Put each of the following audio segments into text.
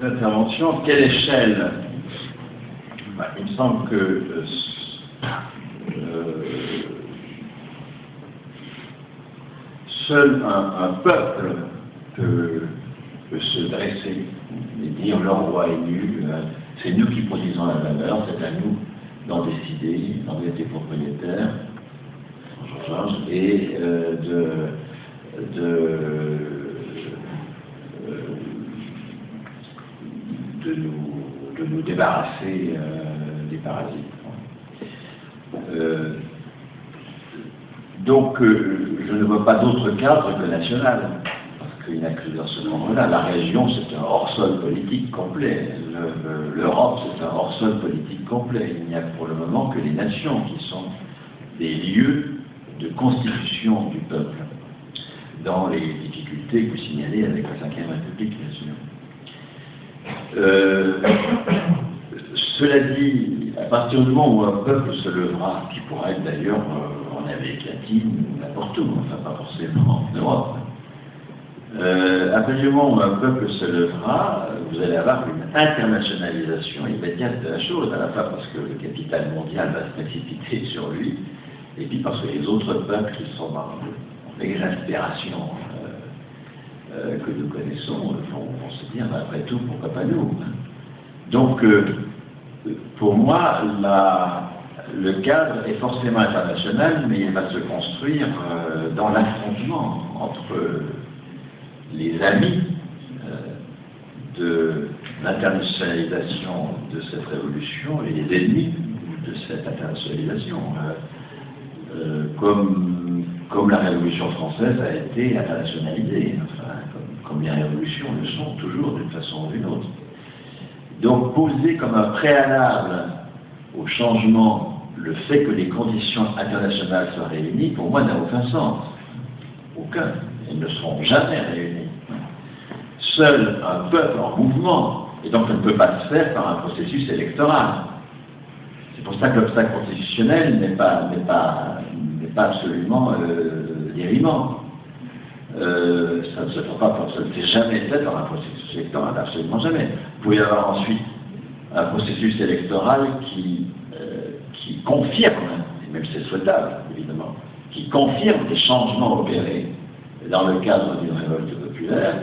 Intervention, quelle échelle? Il me semble que seul un peuple peut se dresser et dire le roi est nul, c'est nous qui produisons la valeur, c'est à nous d'en décider, d'en être propriétaires, et de nous débarrasser des parasites. Donc, je ne vois pas d'autre cadre que national, parce qu'il n'y a que dans ce moment-là. La région, c'est un hors-sol politique complet. L'Europe, c'est un hors-sol politique complet. Il n'y a pour le moment que les nations qui sont des lieux de constitution du peuple, dans les difficultés que vous signalez avec la Ve République, bien sûr. Cela dit, à partir du moment où un peuple se levera, qui pourra être d'ailleurs en Amérique latine ou n'importe où, enfin pas forcément en Europe, à partir du moment où un peuple se levera, vous allez avoir une internationalisation immédiate de la chose, à la fois parce que le capital mondial va se précipiter sur lui, et puis parce que les autres peuples qui sont en exaspération que nous connaissons vont se dire, après tout, pourquoi pas nous? Donc, pour moi, le cadre est forcément international, mais il va se construire dans l'affrontement entre les amis de l'internationalisation de cette révolution et les ennemis de cette internationalisation. Comme la Révolution française a été internationalisée, enfin, comme les révolutions le sont toujours d'une façon ou d'une autre. Donc poser comme un préalable au changement le fait que les conditions internationales soient réunies, pour moi, n'a aucun sens. Aucun. Elles ne seront jamais réunies. Seul un peuple en mouvement, et donc ça ne peut pas se faire par un processus électoral. C'est pour ça que l'obstacle constitutionnel n'est pas absolument dérivant. Ça ne se fera pas, ça ne s'est jamais fait dans un processus électoral, absolument jamais. Vous pouvez avoir ensuite un processus électoral qui confirme, et même c'est souhaitable évidemment, qui confirme des changements opérés dans le cadre d'une révolte populaire,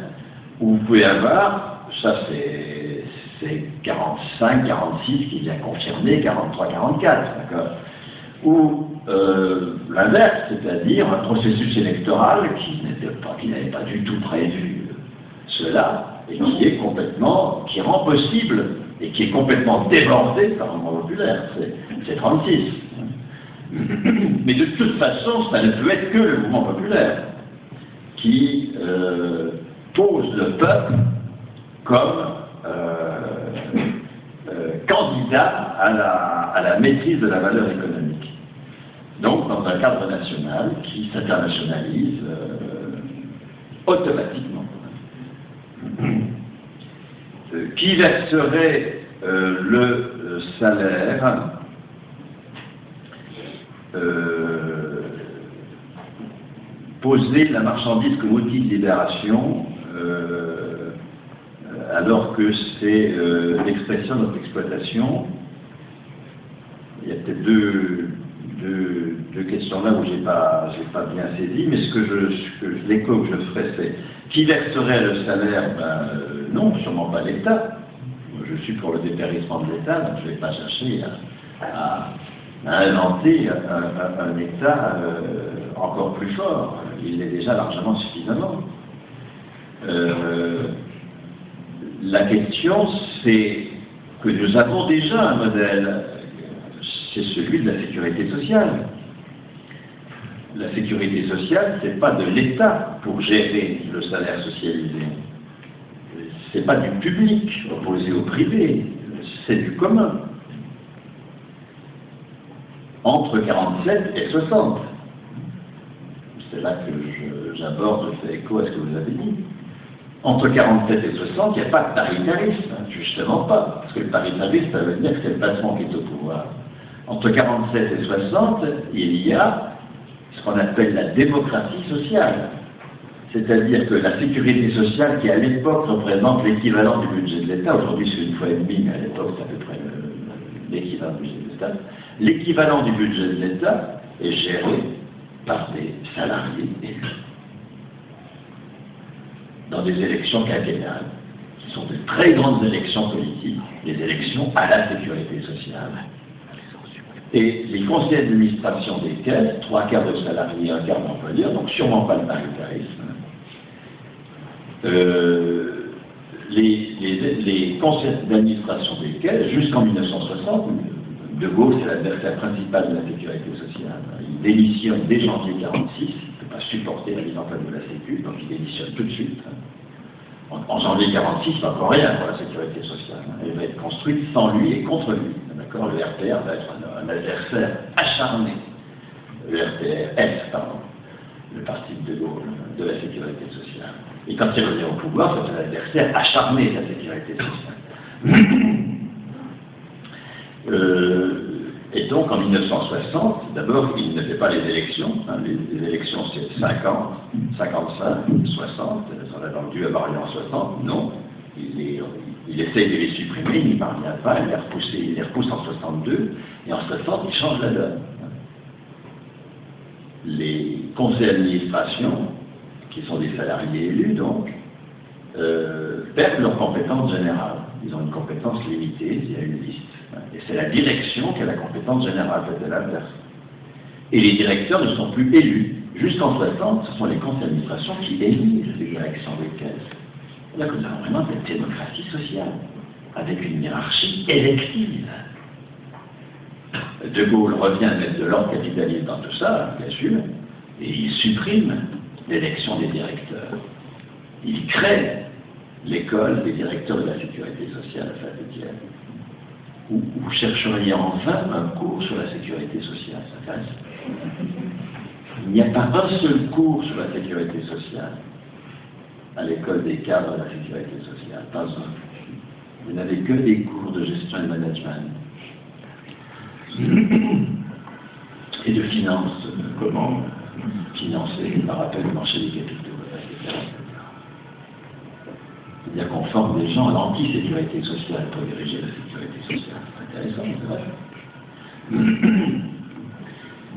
où vous pouvez avoir, ça c'est 45, 46 qui vient confirmer 43, 44, d'accord, ou l'inverse, c'est-à-dire un processus électoral qui n'avait pas du tout prévu cela, et qui rend possible, et qui est complètement débordé par un mouvement populaire, c'est 36. Mais de toute façon, ça ne peut être que le mouvement populaire qui pose le peuple comme candidat à la maîtrise de la valeur économique. Donc, dans un cadre national qui s'internationalise automatiquement. Qui verserait le salaire poser la marchandise comme outil de libération alors que c'est l'expression de notre exploitation? Il y a peut-être deux questions là où j'ai pas bien saisi, mais l'écho que je ferais, c'est qui verserait le salaire? Non, sûrement pas l'État. Je suis pour le dépérissement de l'État, donc je ne vais pas chercher à inventer un État encore plus fort. Il l'est déjà largement suffisamment. La question, c'est que nous avons déjà un modèle, c'est celui de la sécurité sociale. La sécurité sociale, ce n'est pas de l'État pour gérer le salaire socialisé. Ce n'est pas du public opposé au privé, c'est du commun. Entre 47 et 60. C'est là que j'aborde, je fais écho à ce que vous avez dit. Entre 47 et 60, il n'y a pas de paritarisme, justement pas. Parce que le paritarisme, ça veut dire que c'est le patron qui est au pouvoir. Entre 47 et 60, il y a ce qu'on appelle la démocratie sociale. C'est-à-dire que la sécurité sociale, qui à l'époque représente l'équivalent du budget de l'État, aujourd'hui c'est une fois et demie, mais à l'époque c'est à peu près l'équivalent du budget de l'État, l'équivalent du budget de l'État est géré par des salariés élus dans des élections quinquennales, qui sont de très grandes élections politiques, des élections à la sécurité sociale. Et les conseils d'administration des caisses, 3/4 de salariés, 1/4 d'employeurs, donc sûrement pas le paritarisme. Les conseils d'administration des caisses, jusqu'en 1960, De Gaulle, c'est l'adversaire principal de la sécurité sociale. Il démissionne dès janvier 1946, il ne peut pas supporter la mise en place de la Sécu, donc il démissionne tout de suite. En janvier 1946, il ne va encore rien pour la sécurité sociale. Elle va être construite sans lui et contre lui. D'accord ? Le RPR va être un adversaire acharné. Le RPR-S, pardon, le parti de Gaulle, de la sécurité sociale. Et quand il revient au pouvoir, c'est un adversaire acharné de la sécurité sociale. Et donc en 1960, d'abord il ne fait pas les élections, les élections c'est 50, 55, 60, on a dû avoir lieu en 60, non, il essaye de les supprimer, il n'y parvient pas, il les repousse en 62, et en 60 il change la donne. Les conseils d'administration, qui sont des salariés élus donc, perdent leurs compétences générales. Ils ont une compétence limitée, il y a une liste. Et c'est la direction qui a la compétence générale, c'est l'inverse. Et les directeurs ne sont plus élus. Jusqu'en 60, ce sont les conseils d'administration qui élisent les directions des caisses. Là, nous avons vraiment cette démocratie sociale, avec une hiérarchie élective. De Gaulle revient à mettre de l'ordre capitaliste dans tout ça, bien sûr, et il supprime l'élection des directeurs. Il crée l'école des directeurs de la sécurité sociale à Saint-Étienne. Vous chercheriez en vain un cours sur la sécurité sociale, ça passe. Il n'y a pas un seul cours sur la sécurité sociale à l'école des cadres de la sécurité sociale, pas un. Vous n'avez que des cours de gestion et de management. Et de finance, comment financer par rappel au marché des capitaux, etc. C'est-à-dire qu'on forme des gens à l'anti-sécurité sociale pour diriger la sécurité sociale. C'est intéressant, c'est vrai.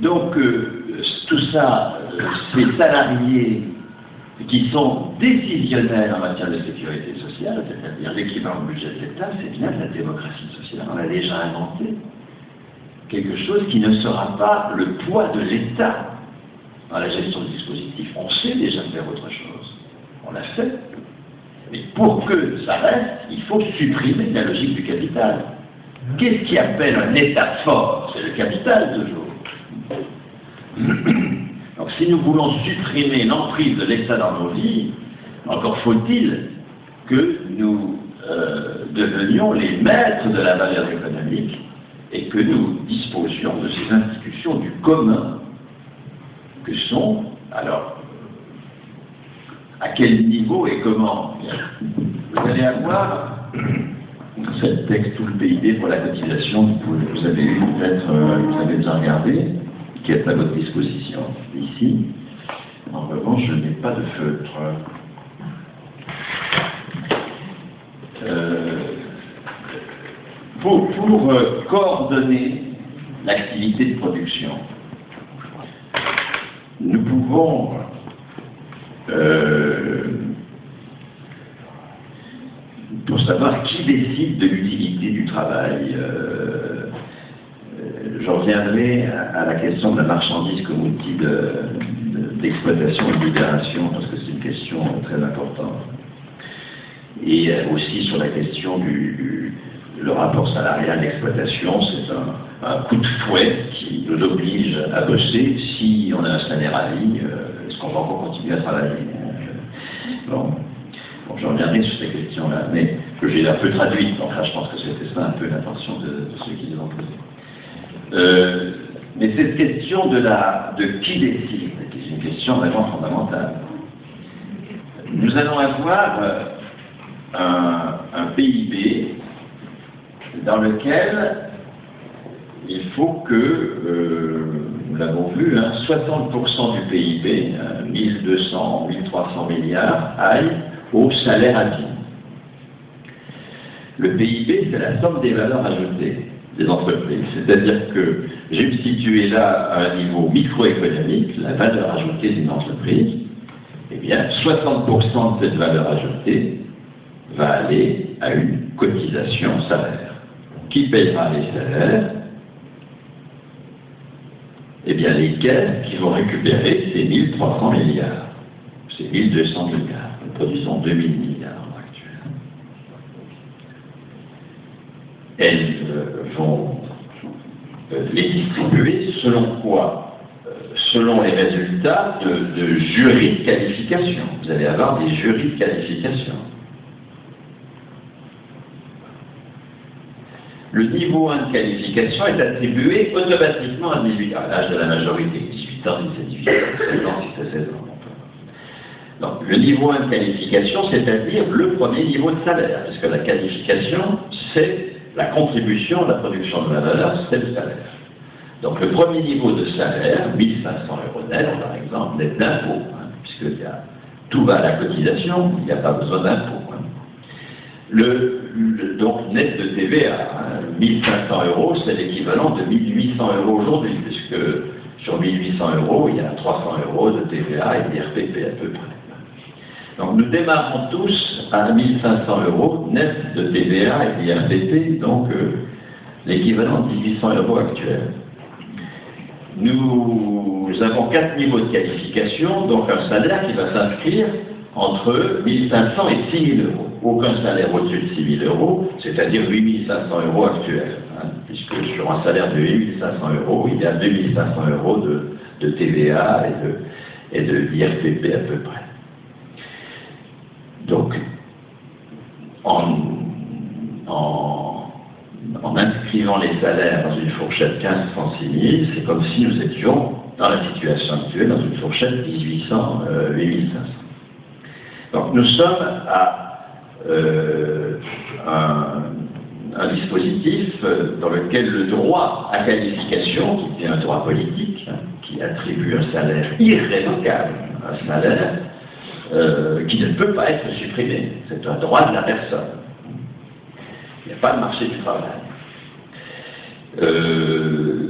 Donc, tout ça, ces salariés qui sont décisionnels en matière de sécurité sociale, c'est-à-dire l'équivalent du budget de l'État, c'est bien la démocratie sociale. On a déjà inventé quelque chose qui ne sera pas le poids de l'État dans la gestion du dispositif. On sait déjà faire autre chose. On l'a fait. Mais pour que ça reste, il faut supprimer la logique du capital. Qu'est-ce qui appelle un État fort? C'est le capital, toujours. Donc si nous voulons supprimer l'emprise de l'État dans nos vies, encore faut-il que nous devenions les maîtres de la valeur économique et que nous disposions de ces institutions du commun que sont, alors, à quel niveau et comment? Vous allez avoir cette texte tout le PIB pour la cotisation que vous avez eu peut-être, vous avez déjà regardé, qui est à votre disposition ici. En revanche, je n'ai pas de feutre. Pour coordonner l'activité de production, nous pouvons pour savoir qui décide de l'utilité du travail, j'en reviendrai à la question de la marchandise comme outil d'exploitation et de libération, parce que c'est une question très importante. Et aussi sur la question le rapport salarial d'exploitation, c'est un coup de fouet qui nous oblige à bosser. Si on a un salaire à vie, est-ce qu'on va encore continuer à travailler? Bon, j'en reviendrai sur ces questions-là, mais que j'ai un peu traduites. Enfin, je pense que c'était ça un peu l'intention de ceux qui les ont posées. Mais cette question de qui décide, qui est une question vraiment fondamentale. Nous allons avoir un PIB dans lequel il faut que nous l'avons vu, 60% du PIB, 1200, 1300 milliards, aillent au salaire à vie. Le PIB, c'est la somme des valeurs ajoutées des entreprises. C'est-à-dire que j'ai situé là à un niveau microéconomique la valeur ajoutée d'une entreprise. Eh bien, 60% de cette valeur ajoutée va aller à une cotisation salaire. Qui payera les salaires? Eh bien, les caisses qui vont récupérer ces 1300 milliards, ces 1200 milliards. Nous produisons 2000 milliards à l'heure actuelle. Elles vont les distribuer selon quoi? Selon les résultats de jurys de qualification. Vous allez avoir des jurys de qualification. Le niveau 1 de qualification est attribué automatiquement à 18 ans, à l'âge de la majorité. 18 ans, 17, 18 ans, 16 ans, 16 ans. Donc, le niveau 1 de qualification, c'est-à-dire le premier niveau de salaire, parce que la qualification, c'est la contribution à la production de la valeur, c'est le salaire. Donc, le premier niveau de salaire, 1500 € net, par exemple, net d'impôt, puisque tout va à la cotisation, il n'y a pas besoin d'impôt. Donc, net de TVA, 1500 €, c'est l'équivalent de 1800 € aujourd'hui, puisque sur 1800 €, il y a 300 € de TVA et d'IRPP à peu près. Donc, nous démarrons tous à 1500 € net de TVA et d'IRPP, donc l'équivalent de 1800 € actuels. Nous avons 4 niveaux de qualification, donc un salaire qui va s'inscrire entre 1500 et 6000 €. Aucun salaire au-dessus de 6000 €, c'est-à-dire 8500 € actuels, puisque sur un salaire de 8500 €, il y a 2500 € de TVA et de l'IRPP à peu près. Donc, en inscrivant les salaires dans une fourchette 1500 6000, c'est comme si nous étions dans la situation actuelle, dans une fourchette 1800 8500. Donc, nous sommes à un dispositif dans lequel le droit à qualification, qui est un droit politique, qui attribue un salaire irrévocable, un salaire qui ne peut pas être supprimé. C'est un droit de la personne. Il n'y a pas de marché du travail.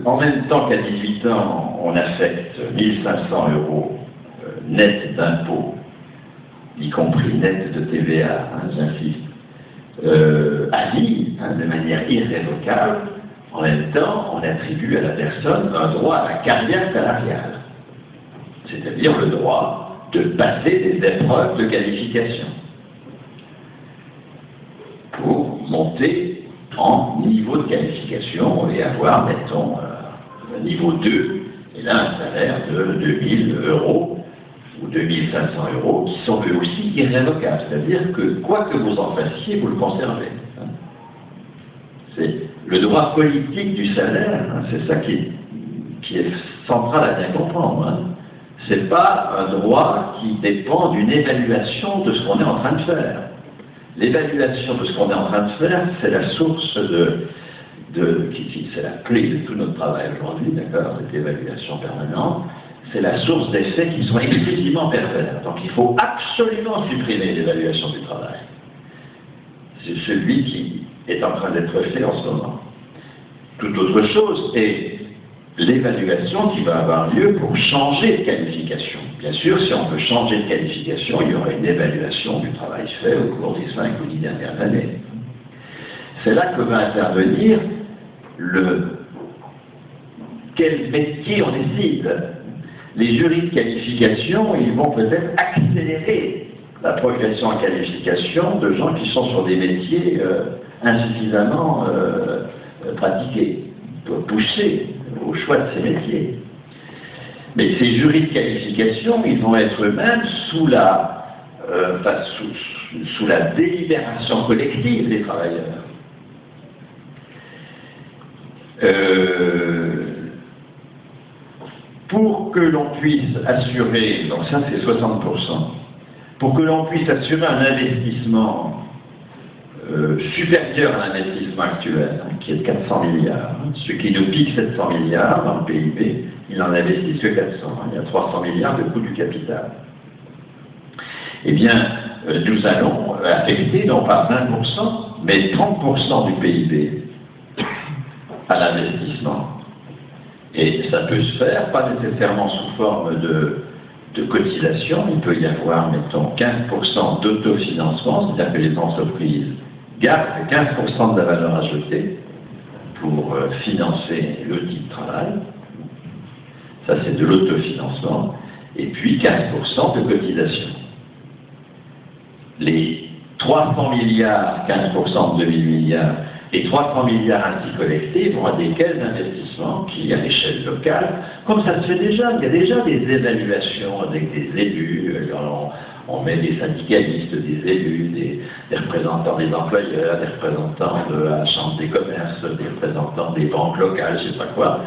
En même temps qu'à 18 ans, on affecte 1500 € net d'impôts, y compris net de TVA, j'insiste, à vie, de manière irrévocable. En même temps, on attribue à la personne un droit à la carrière salariale, c'est-à-dire le droit de passer des épreuves de qualification pour monter en niveau de qualification et avoir, mettons, un niveau 2, et là un salaire de 2000 € ou 2500 € qui sont eux aussi irrévocables, c'est-à-dire que quoi que vous en fassiez, vous le conservez. C'est le droit politique du salaire, c'est ça qui est central à bien comprendre. Ce n'est pas un droit qui dépend d'une évaluation de ce qu'on est en train de faire. L'évaluation de ce qu'on est en train de faire, c'est la source c'est la clé de tout notre travail aujourd'hui, d'accord, cette évaluation permanente. C'est la source d'effets qui sont exclusivement pervers. Donc il faut absolument supprimer l'évaluation du travail. C'est celui qui est en train d'être fait en ce moment. Toute autre chose est l'évaluation qui va avoir lieu pour changer de qualification. Bien sûr, si on veut changer de qualification, il y aura une évaluation du travail fait au cours des 5 ou 10 dernières années. C'est là que va intervenir quel métier on décide. Les jurys de qualification, ils vont peut-être accélérer la progression en qualification de gens qui sont sur des métiers insuffisamment pratiqués, pour pousser au choix de ces métiers. Mais ces jurys de qualification, ils vont être eux-mêmes sous la délibération collective des travailleurs. Pour que l'on puisse assurer, donc ça c'est 60%, pour que l'on puisse assurer un investissement supérieur à l'investissement actuel, qui est de 400 milliards, ce qui nous pique 700 milliards dans le PIB, il n'en investit que 400. Il y a 300 milliards de coût du capital. Eh bien, nous allons affecter non pas 20%, mais 30% du PIB à l'investissement. Et ça peut se faire, pas nécessairement sous forme de cotisation. Il peut y avoir, mettons, 15% d'autofinancement, c'est-à-dire que les entreprises gardent 15% de la valeur ajoutée pour financer l'outil de travail. Ça, c'est de l'autofinancement. Et puis 15% de cotisation. Les 300 milliards, 15% de 2000 milliards, les 300 milliards ainsi collectés vont à des caisses d'investissement qui, à l'échelle locale, comme ça se fait déjà, il y a déjà des évaluations avec des élus, on met des syndicalistes, des élus, des représentants des employeurs, des représentants de la Chambre des commerces, des représentants des banques locales, je ne sais pas quoi,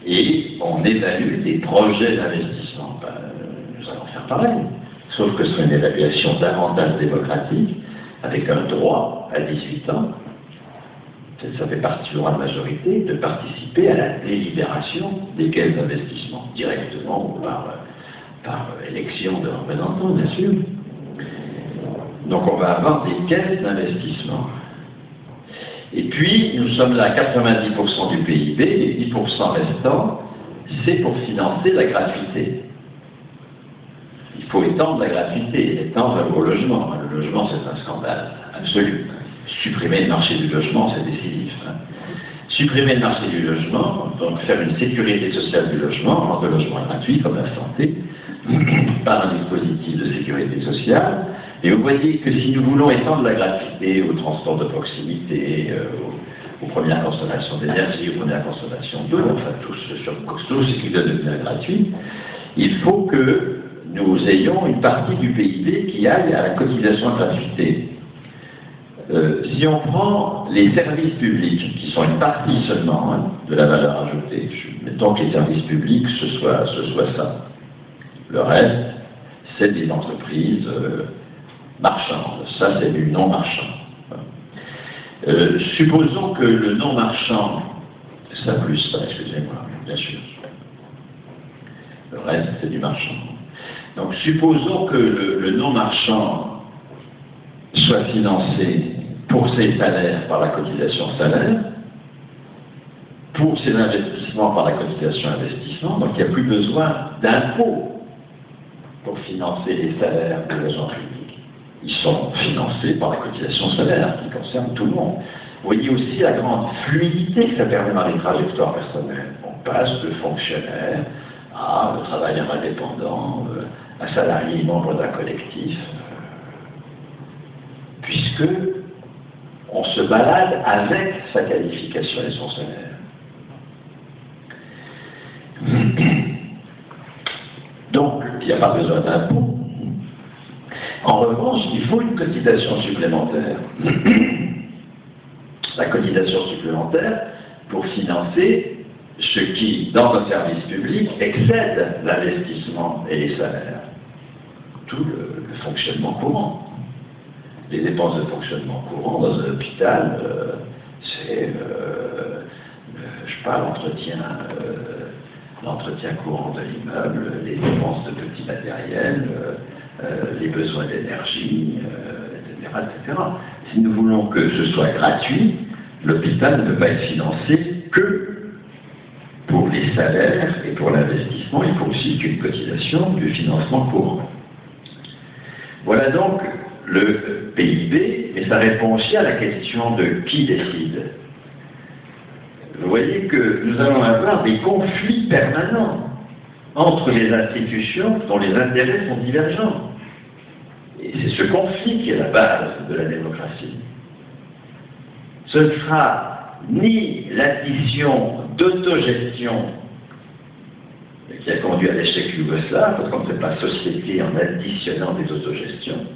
et on évalue des projets d'investissement. Ben, nous allons faire pareil, sauf que ce sera une évaluation davantage démocratique, avec un droit à 18 ans, ça fait partie du droit de majorité, de participer à la délibération des caisses d'investissement, directement ou par élection de représentants, bien sûr. Donc on va avoir des caisses d'investissement. Et puis, nous sommes là à 90% du PIB, les 10% restants, c'est pour financer la gratuité. Il faut étendre la gratuité, étendre au logement. Le logement, c'est un scandale absolu. Supprimer le marché du logement, c'est décisif. Supprimer le marché du logement, donc faire une sécurité sociale du logement, rendre le logement gratuit comme la santé, par un dispositif de sécurité sociale. Et vous voyez que si nous voulons étendre la gratuité au transport de proximité, aux premières consommations d'énergie, aux premières consommations d'eau, enfin tout ce qui doit devenir gratuit, il faut que nous ayons une partie du PIB qui aille à la cotisation de gratuité. Si on prend les services publics, qui sont une partie seulement de la valeur ajoutée, mettons que les services publics, ce soit ça. Le reste, c'est des entreprises marchandes. Ça, c'est du non-marchand. Supposons que le non-marchand, ça plus ça, excusez-moi, bien sûr. Le reste, c'est du marchand. Donc, supposons que le non-marchand soit financé pour ses salaires par la cotisation salaire, pour ses investissements par la cotisation investissement, donc il n'y a plus besoin d'impôts pour financer les salaires des agents publics. Ils sont financés par la cotisation salaire qui concerne tout le monde. Vous voyez aussi la grande fluidité que ça permet dans les trajectoires personnelles. On passe de fonctionnaire à travailleur indépendant, à salarié membre d'un collectif, puisque on se balade avec sa qualification et son salaire. Donc, il n'y a pas besoin d'impôt. En revanche, il faut une cotisation supplémentaire. La cotisation supplémentaire pour financer ce qui, dans un service public, excède l'investissement et les salaires. Tout le fonctionnement courant. Les dépenses de fonctionnement courant dans un hôpital, c'est, je sais pas, l'entretien courant de l'immeuble, les dépenses de petits matériels, les besoins d'énergie, etc., etc. Si nous voulons que ce soit gratuit, l'hôpital ne peut pas être financé que pour les salaires et pour l'investissement. Il faut aussi qu'une cotisation du financement courant. Voilà donc le PIB, et ça répond aussi à la question de qui décide. Vous voyez que nous allons avoir des conflits permanents entre les institutions dont les intérêts sont divergents. Et c'est ce conflit qui est la base de la démocratie. Ce ne sera ni l'addition d'autogestion qui a conduit à l'échec yougoslave, parce qu'on ne fait pas société en additionnant des autogestions,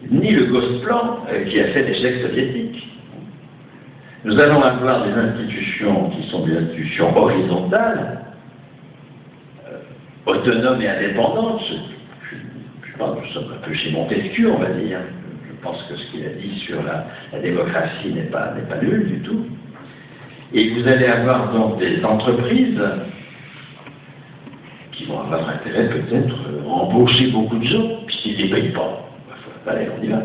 ni le Gosplan qui a fait l'échec soviétique. Nous allons avoir des institutions qui sont des institutions horizontales, autonomes et indépendantes. Je pense que nous sommes un peu chez Montesquieu, on va dire. Je pense que ce qu'il a dit sur la démocratie n'est pas nul du tout. Et vous allez avoir donc des entreprises vont avoir intérêt peut-être à embaucher beaucoup de gens, puisqu'ils ne les payent pas. Allez, on y va.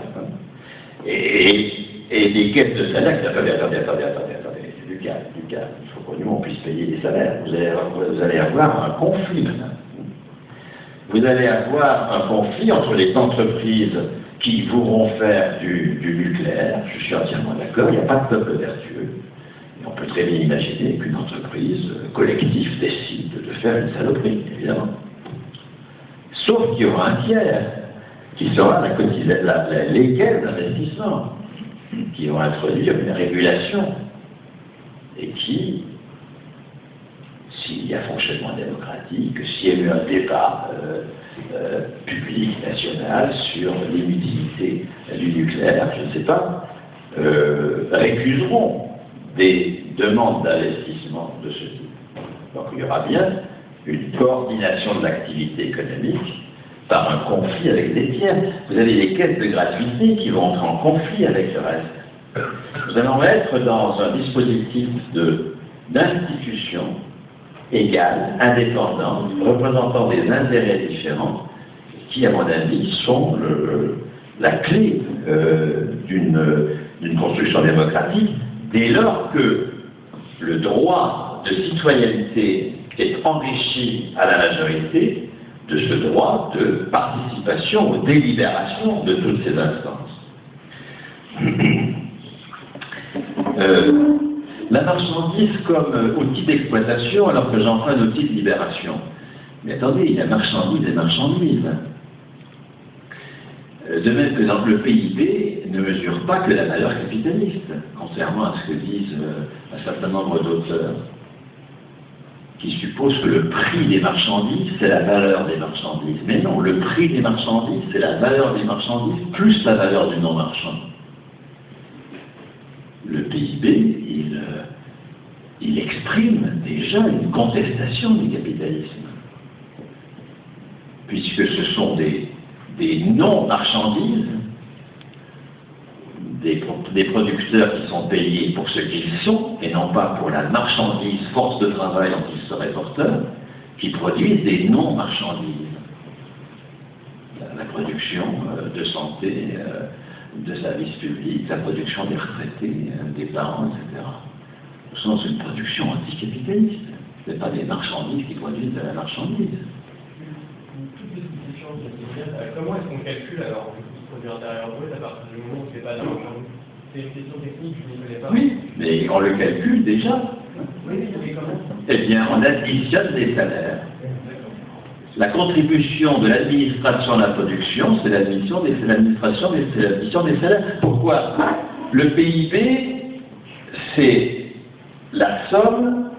Et les caisses de salaire, attendez, du calme. Il faut que nous, on puisse payer les salaires. Vous allez avoir un conflit maintenant. Vous allez avoir un conflit entre les entreprises qui voudront faire du nucléaire. Je suis entièrement d'accord, il n'y a pas de peuple vertueux. Et on peut très bien imaginer qu'une entreprise collective décide de faire une saloperie, évidemment. Sauf qu'il y aura un tiers qui sera les caisses d'investissement, qui vont introduire une régulation et qui, s'il y a fonctionnement démocratique, s'il y a eu un débat public, national, sur l'inutilité du nucléaire, je ne sais pas, récuseront des demandes d'investissement de ce type. Donc il y aura bien une coordination de l'activité économique par un conflit avec des tiers. Vous avez des caisses de gratuité qui vont entrer en conflit avec le reste. Nous allons être dans un dispositif d'institutions égales, indépendantes, représentant des intérêts différents, qui, à mon avis, sont la clé d'une construction démocratique, dès lors que le droit de citoyenneté est enrichi à la majorité de ce droit de participation aux délibérations de toutes ces instances. La marchandise comme outil d'exploitation, alors que j'en fais un outil de libération. Mais attendez, il y a marchandise et marchandise. De même que dans le PIB ne mesure pas que la valeur capitaliste, contrairement à ce que disent un certain nombre d'auteurs, qui supposent que le prix des marchandises, c'est la valeur des marchandises. Mais non, le prix des marchandises, c'est la valeur des marchandises plus la valeur du non-marchand. Le PIB, il exprime déjà une contestation du capitalisme, puisque ce sont des non-marchandises, des producteurs qui sont payés pour ce qu'ils sont, et non pas pour la marchandise, force de travail dont ils seraient porteurs, qui produisent des non-marchandises. La production de santé, de services publics, la production des retraités, des parents, etc. Nous sommes une production anticapitaliste. Ce n'est pas des marchandises qui produisent de la marchandise. Comment est-ce qu'on calcule alors le produit intérieur brut à partir du moment où c'est pas de la marchandise? C'est une question technique, je ne connais pas. Oui, mais on le calcule déjà. Oui, mais comment? Eh bien, on additionne des salaires. La contribution de l'administration à la production, c'est l'addition des salaires. Pourquoi? Le PIB, c'est la somme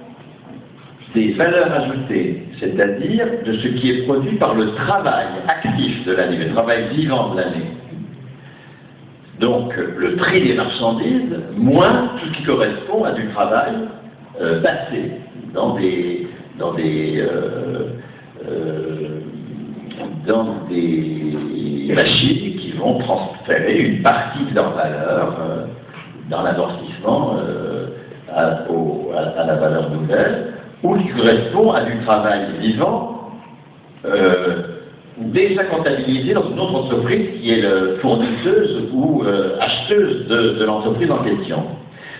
des valeurs ajoutées, c'est-à-dire de ce qui est produit par le travail actif de l'année, le travail vivant de l'année. Donc, le prix des marchandises, moins tout ce qui correspond à du travail passé dans des machines qui vont transférer une partie de leur valeur dans l'amortissement à la valeur nouvelle, ou qui correspond à du travail vivant déjà comptabilisé dans une autre entreprise qui est fournisseuse ou acheteuse de l'entreprise en question.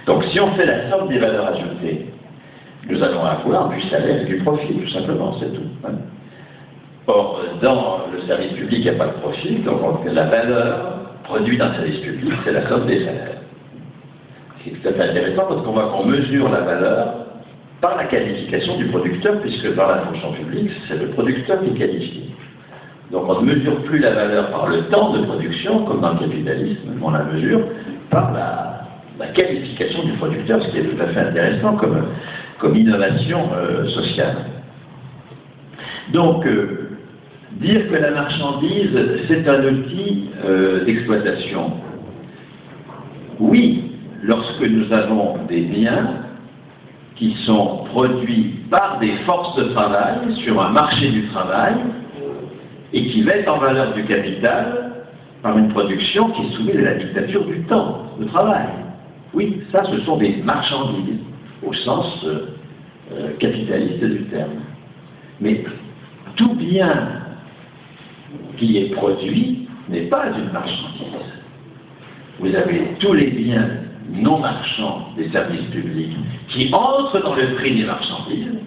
Donc si on fait la somme des valeurs ajoutées, nous allons avoir du salaire et du profit, tout simplement, c'est tout. Hein. Or, dans le service public, il n'y a pas de profit, donc la valeur produite dans le service public, c'est la somme des salaires. C'est tout à fait intéressant parce qu'on voit qu'on mesure la valeur par la qualification du producteur, puisque dans la fonction publique, c'est le producteur qui qualifie. Donc on ne mesure plus la valeur par le temps de production, comme dans le capitalisme, on la mesure par la qualification du producteur, ce qui est tout à fait intéressant comme innovation sociale. Donc, dire que la marchandise, c'est un outil d'exploitation. Oui, lorsque nous avons des biens qui sont produits par des forces de travail sur un marché du travail et qui mettent en valeur du capital par une production qui est soumise à la dictature du temps, de travail. Oui, ça, ce sont des marchandises, au sens capitaliste du terme. Mais tout bien qui est produit n'est pas une marchandise. Vous avez tous les biens non marchands des services publics qui entrent dans le prix des marchandises,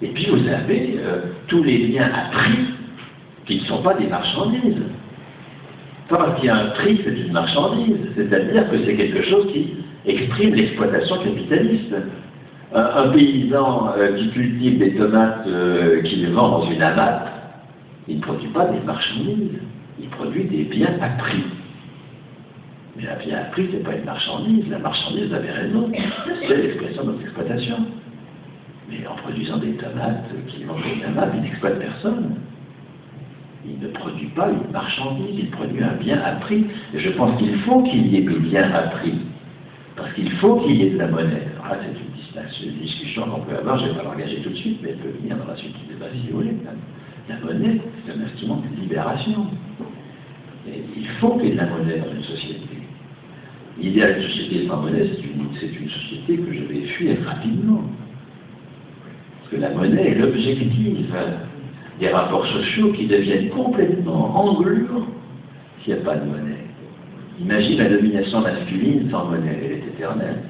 et puis vous avez tous les biens à prix qui ne sont pas des marchandises. Parce qu'il y a un prix, c'est une marchandise, c'est-à-dire que c'est quelque chose qui exprime l'exploitation capitaliste. Un paysan qui cultive des tomates qu'il vend dans une abat, il ne produit pas des marchandises, il produit des biens à prix. Mais un bien à prix, ce n'est pas une marchandise. La marchandise, vous avez raison, c'est l'expression de notre exploitation. Mais en produisant des tomates qu'il vend dans une abat, il n'exploite personne. Il ne produit pas une marchandise, il produit un bien à prix. Et je pense qu'il faut qu'il y ait des biens à prix. Parce qu'il faut qu'il y ait de la monnaie. Alors là, c'est une discussion qu'on peut avoir, je ne vais pas l'engager tout de suite, mais elle peut venir dans la suite du débat si vous voulez. La monnaie, c'est un instrument de libération. Et il faut qu'il y ait de la monnaie dans une société. L'idéal d'une société sans monnaie, c'est une société que je vais fuir rapidement. Parce que la monnaie est l'objectif des rapports sociaux qui deviennent complètement engluants s'il n'y a pas de monnaie. Imagine la domination masculine sans monnaie, elle est éternelle.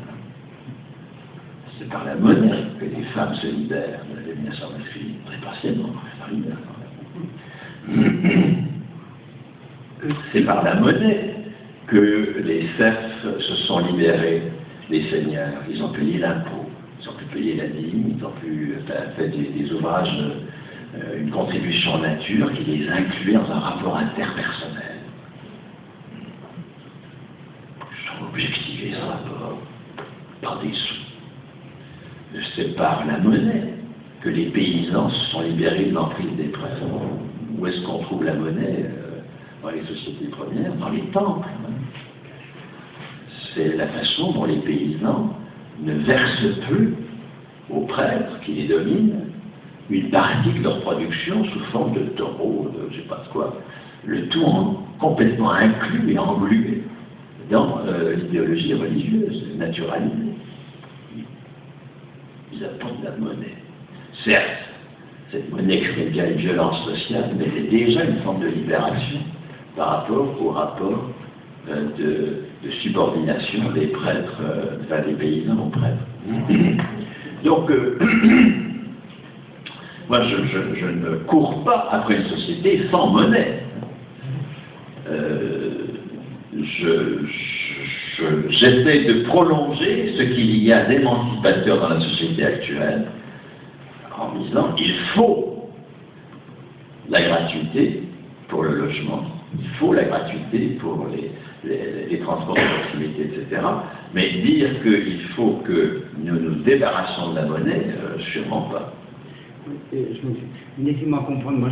C'est par la monnaie que les femmes se libèrent de la domination masculine, très partiellement, c'est par la monnaie que les serfs se sont libérés, les seigneurs. Ils ont payé l'impôt, ils ont pu payer la dîme, ils ont pu faire des ouvrages, une contribution en nature qui les incluait dans un rapport interpersonnel. Ils ont objectivé ce rapport par des sous. C'est par la monnaie que les paysans se sont libérés de l'emprise des prêtres. Où est-ce qu'on trouve la monnaie dans les sociétés premières? Dans les temples. C'est la façon dont les paysans ne versent plus aux prêtres qui les dominent une partie de leur production sous forme de taureaux, de je ne sais pas quoi. Le tout complètement inclus et englué dans l'idéologie religieuse, naturalisée. Ils apportent la monnaie. Certes, cette monnaie crée bien une violence sociale, mais c'est déjà une forme de libération par rapport au rapport de subordination des prêtres, des paysans aux prêtres. Donc, moi, je ne cours pas après une société sans monnaie. J'essaie de prolonger ce qu'il y a d'émancipateur dans la société actuelle en disant il faut la gratuité pour le logement, il faut la gratuité pour les transports de proximité, etc. Mais dire qu'il faut que nous nous débarrassions de la monnaie, sûrement pas. Laissez-moi comprendre, moi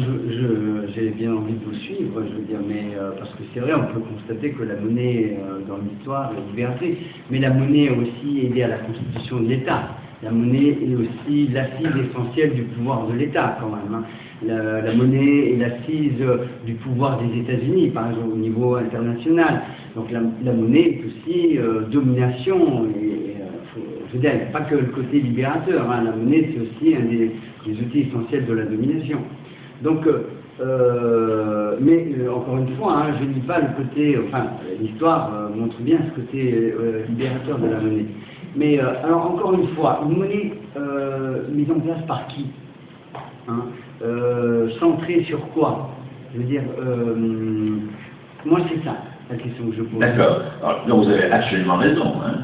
j'ai bien envie de vous suivre, je veux dire, mais parce que c'est vrai, on peut constater que la monnaie dans l'histoire est libératrice, mais la monnaie a aussi aidé à la constitution de l'État. La monnaie est aussi l'assise essentielle du pouvoir de l'État, quand même. Hein. La monnaie est l'assise du pouvoir des États-Unis, par exemple, au niveau international. Donc la monnaie est aussi domination. Je veux dire, il n'y a pas que le côté libérateur. Hein. La monnaie, c'est aussi un des outils essentiels de la domination. Donc, mais encore une fois, hein, je ne dis pas le côté, enfin, l'histoire montre bien ce côté libérateur de la monnaie. Mais alors, encore une fois, une monnaie mise en place par qui, hein, centrée sur quoi? Je veux dire, moi, c'est ça la question que je pose. D'accord. Donc, vous avez absolument raison. Hein.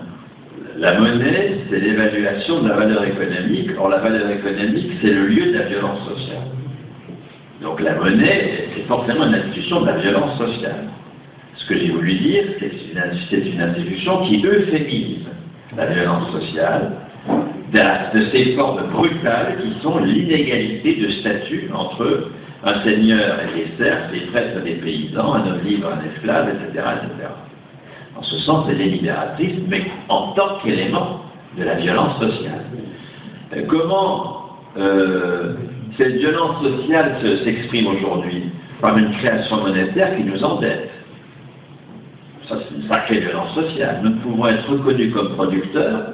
La monnaie, c'est l'évaluation de la valeur économique. Or, la valeur économique, c'est le lieu de la violence sociale. Donc, la monnaie, c'est forcément une institution de la violence sociale. Ce que j'ai voulu dire, c'est que c'est une institution qui euphémise la violence sociale de ces formes brutales qui sont l'inégalité de statut entre un seigneur et des serfs, des prêtres et des paysans, un homme libre, un esclave, etc., etc. En ce sens, elle est libératrice, mais en tant qu'élément de la violence sociale. Comment cette violence sociale s'exprime aujourd'hui? Par une création monétaire qui nous endette. Ça, c'est une sacrée violence sociale. Nous ne pouvons être reconnus comme producteurs.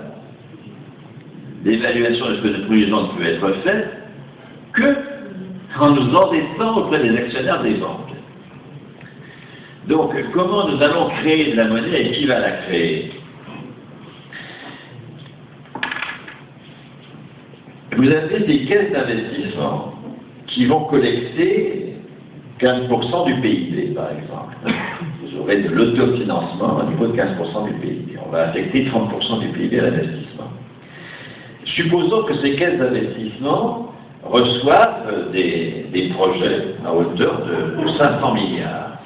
L'évaluation de ce que nous produisons ne peut être faite que en nous endettant auprès des actionnaires des banques. Donc, comment nous allons créer de la monnaie et qui va la créer? Vous avez des caisses d'investissement qui vont collecter 15% du PIB, par exemple. Vous aurez de l'autofinancement au niveau de 15% du PIB. On va affecter 30% du PIB à l'investissement. Supposons que ces caisses d'investissement reçoivent des projets à hauteur de 500 milliards.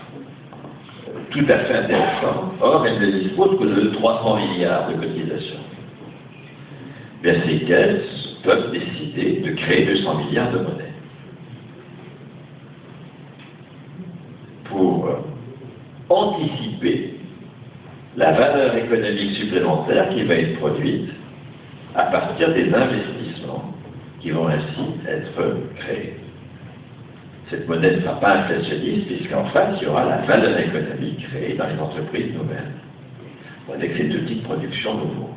Tout à fait intéressant. Or, elles ne disposent que de 300 milliards de cotisations. Bien, ces caisses peuvent décider de créer 200 milliards de monnaie. Pour anticiper la valeur économique supplémentaire qui va être produite à partir des investissements qui vont ainsi être créés. Cette monnaie ne sera pas inflationniste puisqu'en face, il y aura la valeur économique créée dans les entreprises nouvelles, avec ces deux types de production nouveaux.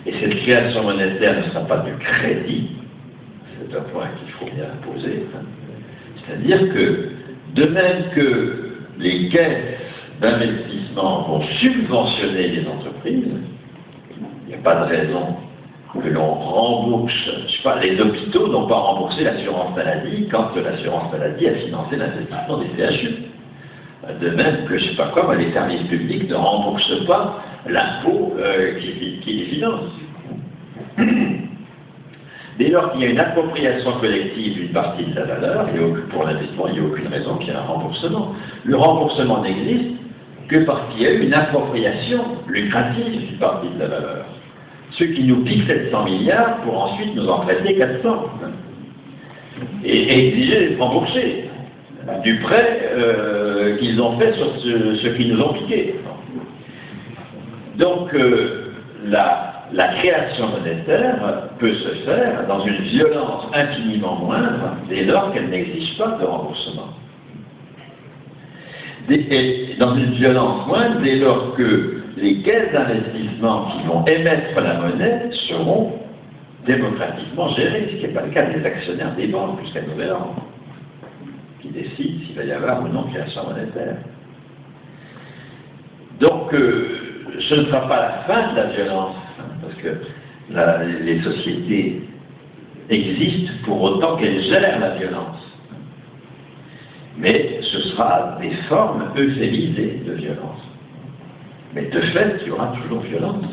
Et cette création monétaire ne sera pas du crédit, c'est un point qu'il faut bien poser, c'est-à-dire que, de même que les caisses d'investissement vont subventionner les entreprises, il n'y a pas de raison que l'on rembourse, je sais pas, les hôpitaux n'ont pas remboursé l'assurance maladie quand l'assurance maladie a financé l'investissement des CHU. De même que, je ne sais pas quoi, les services publics ne remboursent pas l'impôt qui les finance. Dès lors qu'il y a une appropriation collective d'une partie de la valeur, pour l'investissement, il n'y a aucune raison qu'il y ait un remboursement. Le remboursement n'existe que parce qu'il y a eu une appropriation lucrative d'une partie de la valeur. Ceux qui nous piquent 700 milliards pour ensuite nous en prêter 400 et exiger d'être remboursés du prêt qu'ils ont fait sur ce qu'ils nous ont piqué. Donc la création monétaire peut se faire dans une violence infiniment moindre dès lors qu'elle n'exige pas de remboursement. Et dans une violence moindre dès lors que les caisses d'investissement qui vont émettre la monnaie seront démocratiquement gérées, ce qui n'est pas le cas des actionnaires des banques jusqu'à nouvel ordre, qui décident s'il va y avoir ou non création monétaire. Donc, ce ne sera pas la fin de la violence, parce que les sociétés existent pour autant qu'elles gèrent la violence. Mais ce sera des formes euphémisées de violence. Mais de fait, il y aura toujours violence.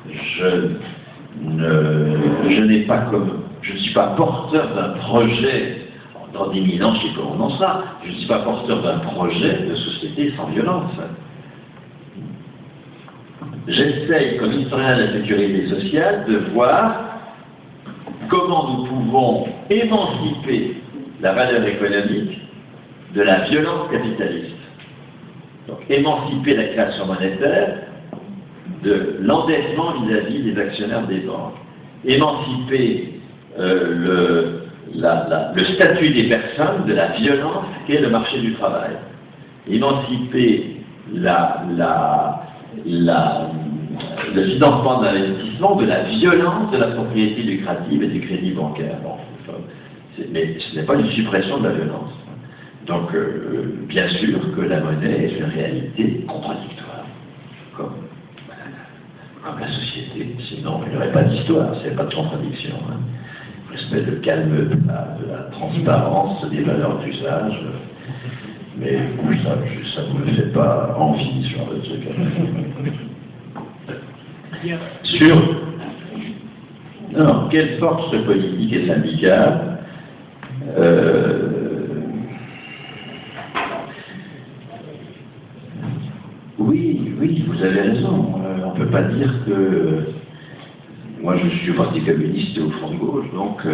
Je ne suis pas porteur d'un projet, dans 10 000 ans, je sais comment on en sera, je ne suis pas porteur d'un projet de société sans violence. J'essaye, comme historien de la sécurité sociale, de voir comment nous pouvons émanciper la valeur économique de la violence capitaliste. Donc, émanciper la création monétaire de l'endettement vis-à-vis des actionnaires des banques. Émanciper le statut des personnes de la violence qu'est le marché du travail. Émanciper le financement de l'investissement de la violence de la propriété lucrative et du crédit bancaire. Bon, mais ce n'est pas une suppression de la violence. Donc, bien sûr que la monnaie est une réalité contradictoire, comme la société, sinon il n'y aurait pas d'histoire, il n'y aurait pas de contradiction. Respect le calme de la transparence des valeurs d'usage, mais ça ne me fait pas envie sur le truc. Non, quelle force politique et syndicale Oui, vous avez raison. On ne peut pas dire que... Moi, je suis au Parti communiste et au Front de gauche, donc...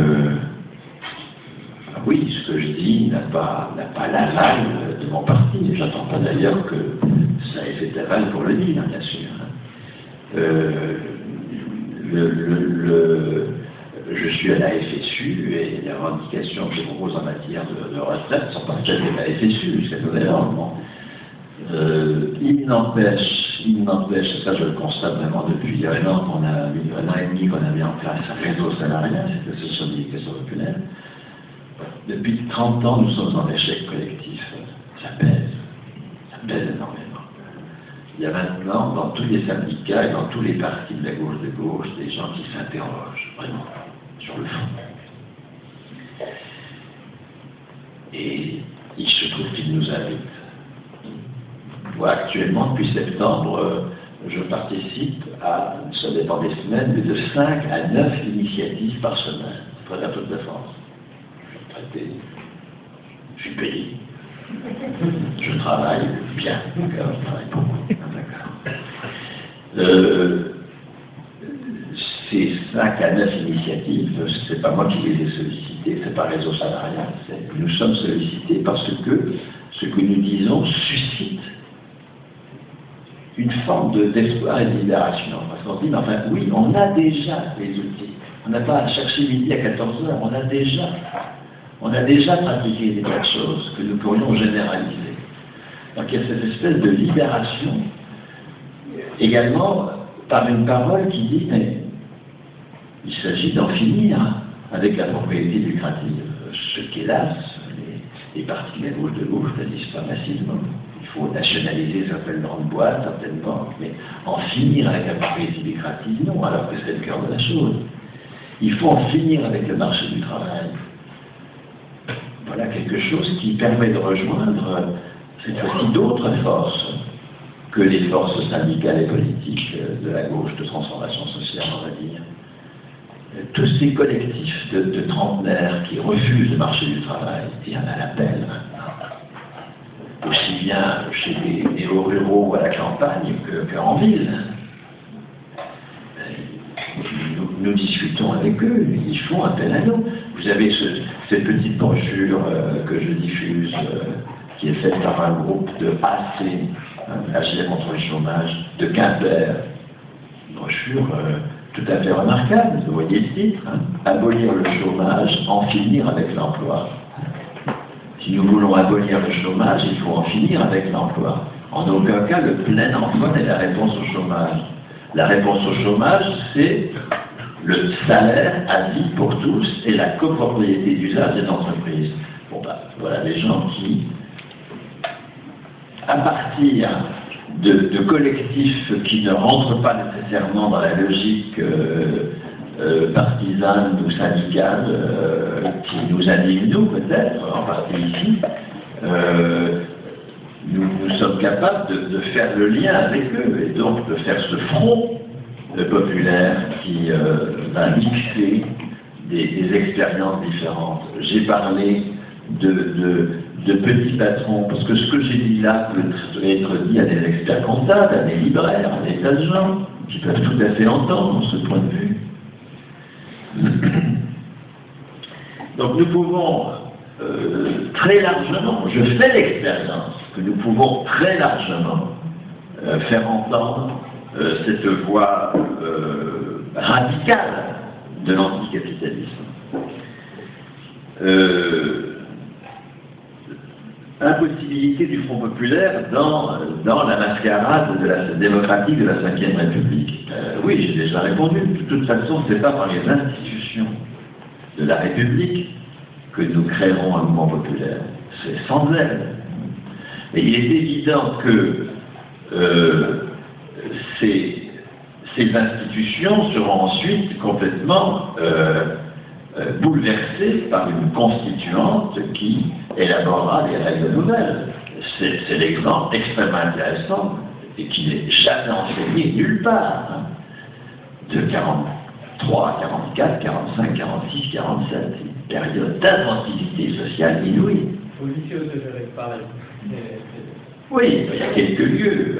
oui, ce que je dis n'a pas l'aval de mon parti. J'attends pas d'ailleurs que ça ait fait d'aval pour le dire, bien sûr. Je suis à la FSU et les revendications que je propose en matière de retraite sont partagées de la FSU jusqu'à nouvel ordre. Il n'empêche, ça je le constate vraiment depuis un an et demi qu'on a mis en place un réseau salarial, c'était la Société populaire. depuis 30 ans, nous sommes en échec collectif. Ça pèse énormément. Il y a maintenant, dans tous les syndicats et dans tous les partis de la gauche, des gens qui s'interrogent, vraiment, sur le fond. Et il se trouve qu'ils nous invitent. Moi, actuellement, depuis septembre, je participe à, ça dépend des semaines, mais de 5 à 9 initiatives par semaine, à travers toute la France. Je suis traité, je suis payé. Je travaille bien, d'accord, je travaille beaucoup, d'accord. Ces 5 à 9 initiatives, c'est pas moi qui les ai sollicitées, c'est pas Réseau Salarial, nous sommes sollicités parce que ce que nous disons suscite une forme d'espoir et de libération. Parce qu'on se dit, mais enfin, oui, on a déjà les outils. On n'a pas à chercher midi à 14 heures, on a déjà pratiqué des tas de choses que nous pourrions généraliser. Donc il y a cette espèce de libération, également par une parole qui dit, mais il s'agit d'en finir avec la propriété lucrative. Ce qu'hélas, les partis de la gauche ne disent pas massivement. Il faut nationaliser certaines grandes boîtes, certaines banques, mais en finir avec la propriété lucrative, non, alors que c'est le cœur de la chose. Il faut en finir avec le marché du travail. Voilà quelque chose qui permet de rejoindre cette fois-ci d'autres forces que les forces syndicales et politiques de la gauche de transformation sociale, on va dire. Tous ces collectifs de trentenaires qui refusent le marché du travail, il y en a l'appel maintenant. Aussi bien chez les néo-ruraux à la campagne qu'en ville. Nous discutons avec eux, ils font appel à nous. Vous avez cette petite brochure que je diffuse, qui est faite par un groupe de AC, Agir contre le chômage, de Quimper. Une brochure tout à fait remarquable, vous voyez le titre, Abolir le chômage, en finir avec l'emploi. Si nous voulons abolir le chômage, il faut en finir avec l'emploi. En aucun cas, le plein emploi n'est la réponse au chômage. La réponse au chômage, c'est le salaire à vie pour tous et la copropriété d'usage des entreprises. Bon, voilà des gens qui, à partir de collectifs qui ne rentrent pas nécessairement dans la logique partisane ou syndicale, qui nous anime, nous peut-être, en partie ici, nous sommes capables de faire le lien avec eux et donc de faire ce front populaire qui va mixer des expériences différentes. J'ai parlé de petits patrons, parce que ce que j'ai dit là peut être dit à des experts comptables, à des libraires, à des tas de gens qui peuvent tout à fait entendre ce point de vue. Donc nous pouvons très largement, je fais l'expérience que nous pouvons très largement faire entendre cette voix radicale de l'anticapitalisme. Impossibilité du Front populaire dans la mascarade démocratique de la Ve République. Oui, j'ai déjà répondu. De toute façon, ce n'est pas par les institutions de la République que nous créerons un mouvement populaire. C'est sans elles. Et il est évident que ces institutions seront ensuite complètement bouleversées par une constituante qui élaborera des règles nouvelles. C'est l'exemple extrêmement intéressant et qui n'est jamais enseigné nulle part. De 43, 44, 45, 46, 47, une période d'inventivité sociale inouïe. Au lycée de pareil. Oui, il y a quelques lieux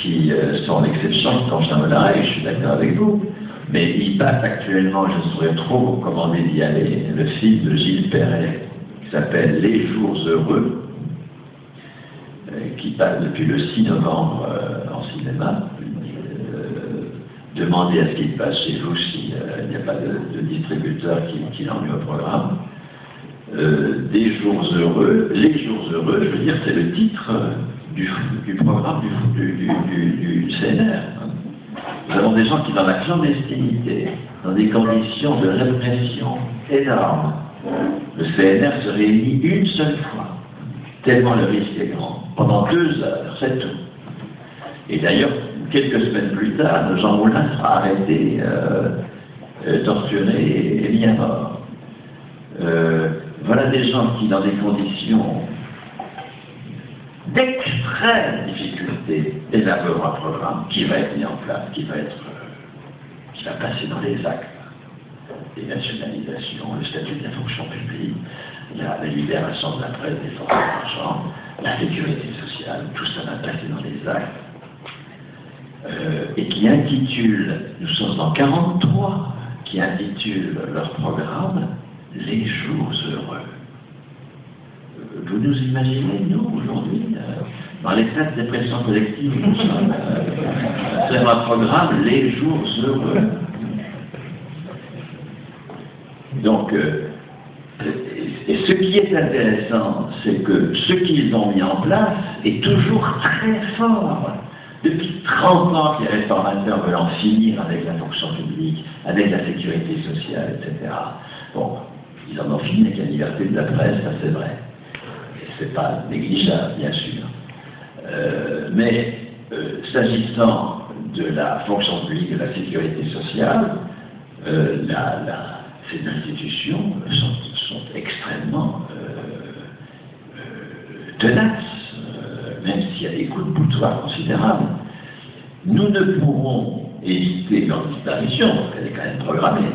qui sont l'exception qui sont à l'arrêt, je suis d'accord avec vous. Mais il passe actuellement, je ne saurais trop vous recommander d'y aller, le film de Gilles Perret, qui s'appelle Les Jours Heureux, qui passe depuis le 6 novembre en cinéma. Demandez à ce qu'il passe chez vous s'il n'y a pas de distributeur qui l'en met au programme. Des jours heureux, les jours heureux, je veux dire, c'est le titre du programme du CNR. Nous avons des gens qui, dans la clandestinité, dans des conditions de répression énormes, le CNR se réunit une seule fois, tellement le risque est grand. Pendant 2 heures, c'est tout. Et d'ailleurs, quelques semaines plus tard, Jean Moulin sera arrêté, torturé et mis à mort. Voilà des gens qui, dans des conditions d'extrême difficulté, élaborent un programme qui va être mis en place, qui va passer dans les actes. Les nationalisations, le statut de la fonction publique, la libération de la presse des forces d'argent, la sécurité sociale, tout ça va passer dans les actes. Et qui intitule, nous sommes en 43, qui intitule leur programme « Les jours heureux ». Vous nous imaginez, nous, aujourd'hui, dans l'état de dépression collective, nous sommes sur un programme « Les jours heureux ». Donc, et ce qui est intéressant, c'est que ce qu'ils ont mis en place est toujours très fort. Depuis 30 ans que les réformateurs veulent en finir avec la fonction publique, avec la sécurité sociale, etc. Bon, ils en ont fini avec la liberté de la presse, ça c'est vrai. C'est pas négligeable, bien sûr. Mais s'agissant de la fonction publique, de la sécurité sociale, ces institutions sont extrêmement tenaces, même s'il y a des coups de boutoir considérables. Nous ne pourrons éviter leur disparition, parce qu'elle est quand même programmée.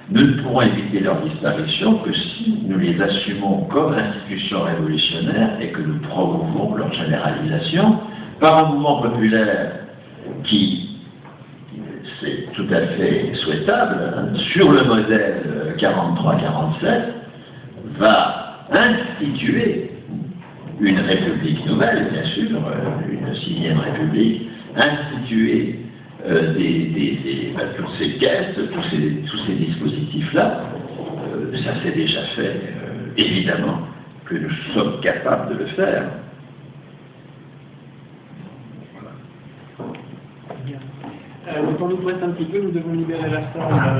Nous ne pourrons éviter leur disparition que si nous les assumons comme institutions révolutionnaires et que nous promouvons leur généralisation par un mouvement populaire qui, c'est tout à fait souhaitable, sur le modèle 43-47, va instituer une république nouvelle, bien sûr, une 6e république, instituer toutes ces caisses, tous ces dispositifs-là. Ça s'est déjà fait, évidemment, que nous sommes capables de le faire. Le temps nous presse un petit peu, nous devons libérer la salle.